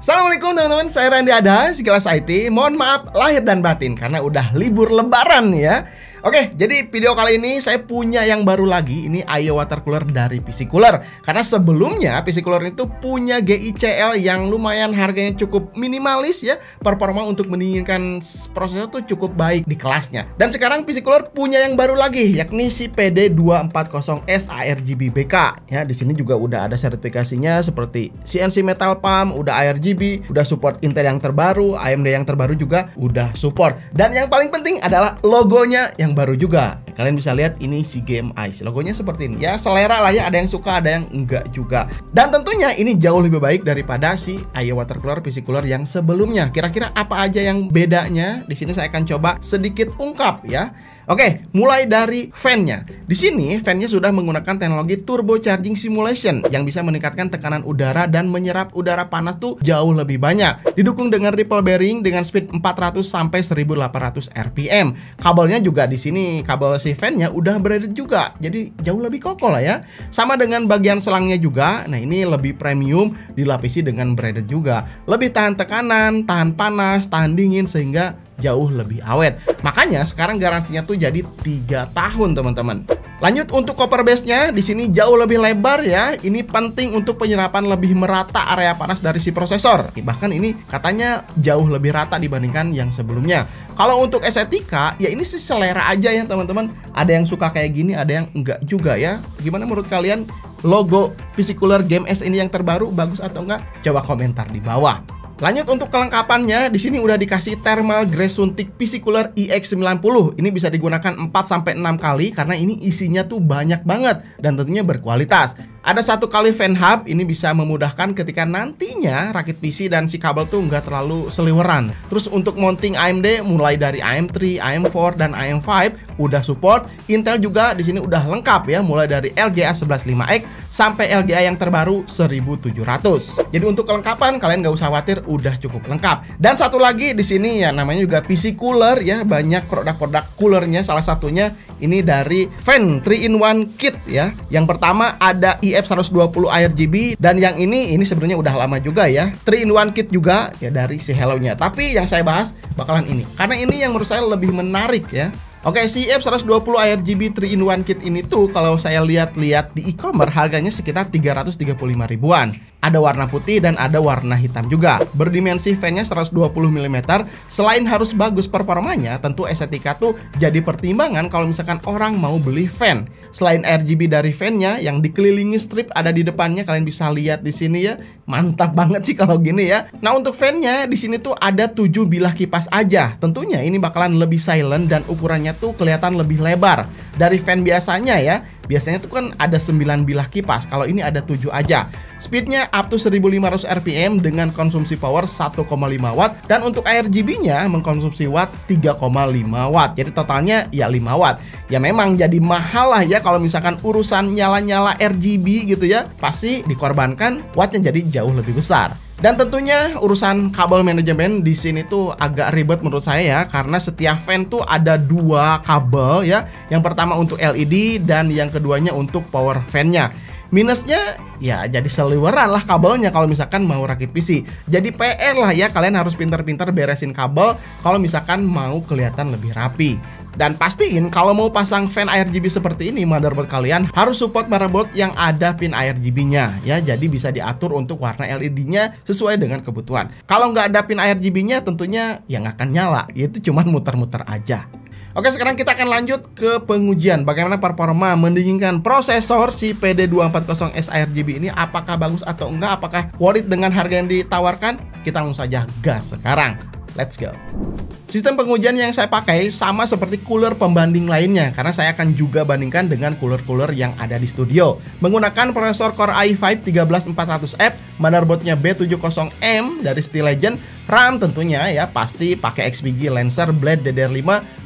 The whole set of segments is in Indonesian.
Assalamualaikum teman-teman, saya Randy Ada, Sekilas IT. Mohon maaf lahir dan batin karena udah libur lebaran ya. Oke, jadi video kali ini saya punya yang baru lagi. Ini Ayo Water Cooler dari PC Cooler. Karena sebelumnya PC Cooler itu punya GICL yang lumayan harganya cukup minimalis ya. Performa untuk mendinginkan prosesor tuh cukup baik di kelasnya. Dan sekarang PC Cooler punya yang baru lagi, yakni si PD240S ARGB-BK. Ya, di sini juga udah ada sertifikasinya seperti CNC Metal Pump, udah ARGB, udah support Intel yang terbaru, AMD yang terbaru juga udah support. Dan yang paling penting adalah logonya yang baru juga. Kalian bisa lihat ini si Game Ice. Logonya seperti ini. Ya selera lah ya, ada yang suka, ada yang enggak juga. Dan tentunya ini jauh lebih baik daripada si Ayo Water Cooler PC Cooler yang sebelumnya. Kira-kira apa aja yang bedanya? Di sini saya akan coba sedikit ungkap ya. Oke, mulai dari fan-nya. Di sini fan-nya sudah menggunakan teknologi turbo charging simulation yang bisa meningkatkan tekanan udara dan menyerap udara panas tuh jauh lebih banyak. Didukung dengan ripple bearing dengan speed 400 sampai 1800 RPM. Kabelnya juga di sini kabel si fan-nya udah braided juga. Jadi jauh lebih kokoh lah ya. Sama dengan bagian selangnya juga. Nah, ini lebih premium, dilapisi dengan braided juga. Lebih tahan tekanan, tahan panas, tahan dingin sehingga jauh lebih awet. Makanya sekarang garansinya tuh jadi 3 tahun teman-teman. Lanjut untuk copper base-nya, di sini jauh lebih lebar ya. Ini penting untuk penyerapan lebih merata area panas dari si prosesor. Bahkan ini katanya jauh lebih rata dibandingkan yang sebelumnya. Kalau untuk estetika, ya ini sih selera aja ya teman-teman. Ada yang suka kayak gini, ada yang enggak juga ya. Gimana menurut kalian logo PC Cooler Game S ini yang terbaru bagus atau enggak? Coba komentar di bawah. Lanjut untuk kelengkapannya, di sini udah dikasih thermal grease suntik PC Cooler iX90. Ini bisa digunakan 4-6 kali karena ini isinya tuh banyak banget dan tentunya berkualitas. Ada 1 kali fan hub, ini bisa memudahkan ketika nantinya rakit PC dan si kabel tuh nggak terlalu seliweran. Terus untuk mounting AMD mulai dari AM3, AM4 dan AM5 udah support. Intel juga di sini udah lengkap ya, mulai dari LGA 115X sampai LGA yang terbaru 1700. Jadi untuk kelengkapan kalian nggak usah khawatir, udah cukup lengkap. Dan satu lagi di sini ya namanya juga PC Cooler ya, banyak produk-produk coolernya. Salah satunya ini dari fan 3-in-1 kit ya. Yang pertama ada IF120 ARGB dan yang ini sebenarnya udah lama juga ya. 3-in-1 kit juga ya dari si Hello-nya. Tapi yang saya bahas bakalan ini karena ini yang menurut saya lebih menarik ya. Oke, si IF120 ARGB 3-in-1 kit ini tuh kalau saya lihat-lihat di e-commerce harganya sekitar 335 ribuan. Ada warna putih dan ada warna hitam juga. Berdimensi fan-nya 120 mm. Selain harus bagus performanya, tentu estetika tuh jadi pertimbangan kalau misalkan orang mau beli fan. Selain RGB dari fan-nya yang dikelilingi strip ada di depannya, kalian bisa lihat di sini ya. Mantap banget sih kalau gini ya. Nah, untuk fan-nya di sini tuh ada 7 bilah kipas aja. Tentunya ini bakalan lebih silent dan ukurannya tuh kelihatan lebih lebar dari fan biasanya ya. Biasanya tuh kan ada 9 bilah kipas, kalau ini ada 7 aja. Speednya up to 1500 RPM dengan konsumsi power 1,5 watt. Dan untuk ARGB-nya mengkonsumsi watt 3,5 watt. Jadi totalnya ya 5 watt. Ya memang jadi mahal lah ya kalau misalkan urusan nyala-nyala RGB gitu ya. Pasti dikorbankan wattnya jadi jauh lebih besar. Dan tentunya urusan kabel manajemen di sini tuh agak ribet menurut saya ya, karena setiap fan tuh ada 2 kabel ya. Yang pertama untuk LED dan yang keduanya untuk power fan-nya. Minusnya ya jadi seliweran lah kabelnya kalau misalkan mau rakit PC. Jadi PR lah ya, kalian harus pintar-pintar beresin kabel kalau misalkan mau kelihatan lebih rapi. Dan pastiin kalau mau pasang fan ARGB seperti ini, motherboard kalian harus support motherboard yang ada pin ARGB-nya ya. Jadi bisa diatur untuk warna LED-nya sesuai dengan kebutuhan. Kalau nggak ada pin ARGB-nya tentunya ya nggak akan nyala, yaitu cuman muter-muter aja. Oke, sekarang kita akan lanjut ke pengujian bagaimana performa mendinginkan prosesor si PD240S ARGB ini. Apakah bagus atau enggak, apakah worth it dengan harga yang ditawarkan? Kita langsung saja gas sekarang. Let's go. Sistem pengujian yang saya pakai sama seperti cooler pembanding lainnya, karena saya akan juga bandingkan dengan cooler-cooler yang ada di studio. Menggunakan prosesor Core i5 13400F, motherboardnya B70M dari Steel Legend, RAM tentunya ya pasti pakai XPG Lancer Blade DDR5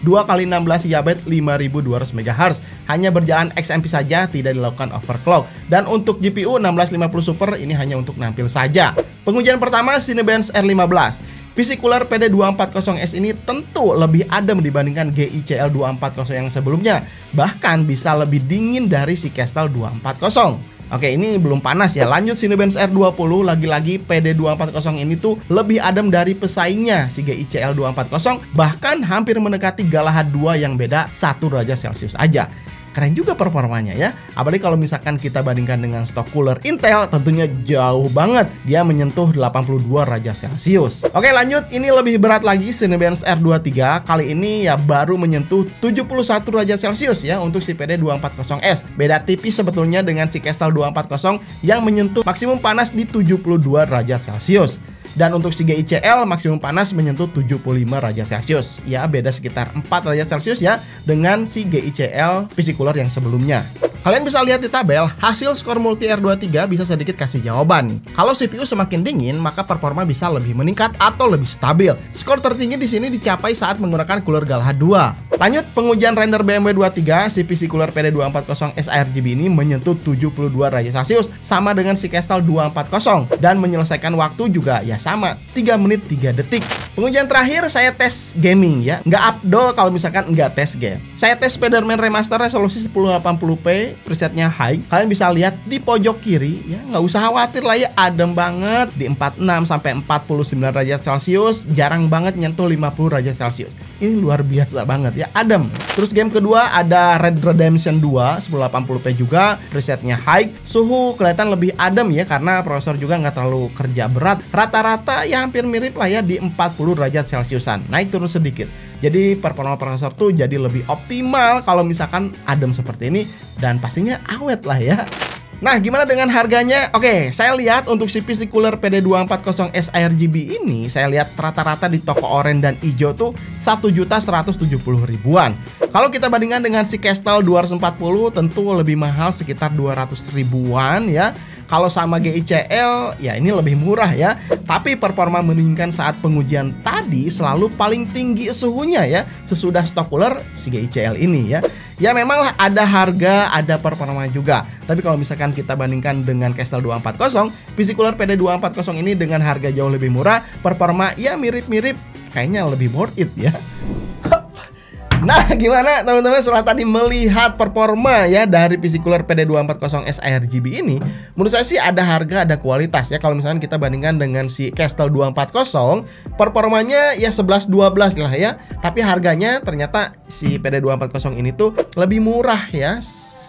2x16GB 5200 MHz. Hanya berjalan XMP saja, tidak dilakukan overclock. Dan untuk GPU 1650 Super ini hanya untuk nampil saja. Pengujian pertama Cinebench R15. PC Cooler PD240S ini tentu lebih adem dibandingkan GICL 240 yang sebelumnya. Bahkan bisa lebih dingin dari si Kestrel 240. Oke, ini belum panas ya. Lanjut Cinebench R20, lagi-lagi PD240 ini tuh lebih adem dari pesaingnya si GICL 240, bahkan hampir mendekati Galahad 2 yang beda 1 derajat Celcius aja. Keren juga performanya ya. Apalagi kalau misalkan kita bandingkan dengan stok cooler Intel, tentunya jauh banget. Dia menyentuh 82 derajat Celcius. Oke, lanjut. Ini lebih berat lagi Cinebench R23. Kali ini ya baru menyentuh 71 derajat Celcius ya untuk si PD240S. Beda tipis sebetulnya dengan si Kestel 240 yang menyentuh maksimum panas di 72 derajat Celcius. Dan untuk si GICL maksimum panas menyentuh 75 derajat Celcius. Ya, beda sekitar 4 derajat Celcius ya dengan si GICL PC Cooler yang sebelumnya. Kalian bisa lihat di tabel, hasil skor multi R23 bisa sedikit kasih jawaban. Kalau CPU semakin dingin, maka performa bisa lebih meningkat atau lebih stabil. Skor tertinggi di sini dicapai saat menggunakan cooler Galahad 2. Lanjut, pengujian render BMW 23, si PC Cooler PD240 sRGB ini menyentuh 72 derajat Celcius sama dengan si Kestel 240 dan menyelesaikan waktu juga ya sama, 3 menit 3 detik. Pengujian terakhir saya tes gaming ya, nggak abdol kalau misalkan nggak tes game. Saya tes Spider-Man Remaster resolusi 1080p, presetnya high. Kalian bisa lihat di pojok kiri ya, nggak usah khawatir lah ya, adem banget di 46 sampai 49 derajat Celcius, jarang banget nyentuh 50 derajat Celcius. Ini luar biasa banget ya, adem. Terus game kedua ada Red Redemption 2 1080p juga, presetnya high. Suhu kelihatan lebih adem ya karena prosesor juga nggak terlalu kerja berat. Rata-rata ya hampir mirip lah ya di 40 derajat Celciusan, naik turun sedikit. Jadi performa prosesor tuh jadi lebih optimal kalau misalkan adem seperti ini, dan pastinya awet lah ya. Nah, gimana dengan harganya? Oke, saya lihat untuk si PC Cooler PD240 sRGB ini, saya lihat rata-rata di toko oranye dan hijau tuh 1.170.000-an. Kalau kita bandingkan dengan si Kestel 240 tentu lebih mahal sekitar 200.000-an ya. Kalau sama GICL ya ini lebih murah ya. Tapi performa meningkat saat pengujian tadi selalu paling tinggi suhunya ya sesudah stok cooler si GICL ini ya. Ya memang lah ada harga, ada performa juga. Tapi kalau misalkan kita bandingkan dengan Kestel 240, PC Cooler PD240 ini dengan harga jauh lebih murah, performa ya mirip-mirip, kayaknya lebih worth it ya. Nah, gimana teman-teman setelah tadi melihat performa ya dari PC Cooler PD240 sRGB ini? Menurut saya sih ada harga, ada kualitas ya. Kalau misalnya kita bandingkan dengan si Kestel 240, performanya ya 11-12 lah ya. Tapi harganya ternyata si PD240 ini tuh lebih murah ya.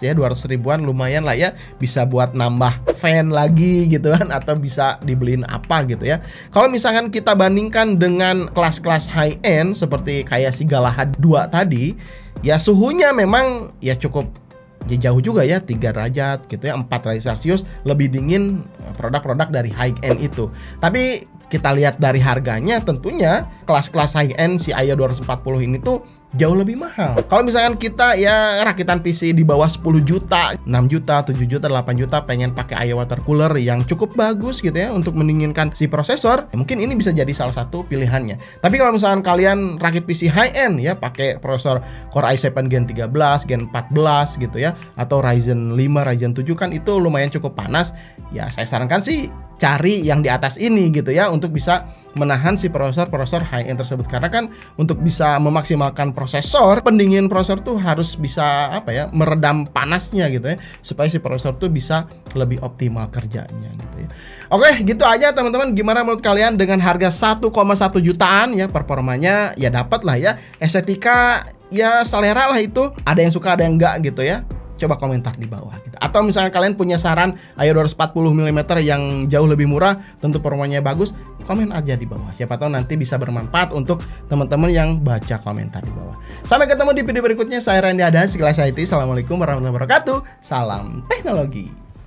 Ya 200.000-an lumayan lah ya. Bisa buat nambah fan lagi gitu kan, atau bisa dibeliin apa gitu ya. Kalau misalkan kita bandingkan dengan kelas-kelas high end seperti kayak si Galahad 2 tadi, ya suhunya memang ya cukup ya jauh juga ya, 3 derajat gitu ya, 4 derajat Celcius lebih dingin produk-produk dari high end itu. Tapi kita lihat dari harganya, tentunya kelas-kelas high end si Aya 240 ini tuh jauh lebih mahal. Kalau misalkan kita ya rakitan PC di bawah 10 juta, 6 juta, 7 juta, 8 juta pengen pakai Aya water cooler yang cukup bagus gitu ya untuk mendinginkan si prosesor, ya mungkin ini bisa jadi salah satu pilihannya. Tapi kalau misalkan kalian rakit PC high end ya, pakai prosesor Core i7 Gen 13, Gen 14 gitu ya, atau Ryzen 5, Ryzen 7 kan itu lumayan cukup panas. Ya saya sarankan sih cari yang di atas ini gitu ya, untuk bisa menahan si prosesor high end tersebut. Karena kan untuk bisa memaksimalkan prosesor, pendingin prosesor tuh harus bisa apa ya, meredam panasnya gitu ya, supaya si prosesor tuh bisa lebih optimal kerjanya gitu ya. Oke, gitu aja teman-teman. Gimana menurut kalian dengan harga 1,1 jutaan ya, performanya ya dapat lah ya, estetika ya selera lah itu, ada yang suka ada yang enggak gitu ya. Coba komentar di bawah gitu. Atau misalnya kalian punya saran Aya 240 mm yang jauh lebih murah, tentu performanya bagus, komen aja di bawah. Siapa tahu nanti bisa bermanfaat untuk teman-teman yang baca komentar di bawah. Sampai ketemu di video berikutnya. Saya Randy Adha, Sekilas IT. Assalamualaikum warahmatullahi wabarakatuh. Salam teknologi.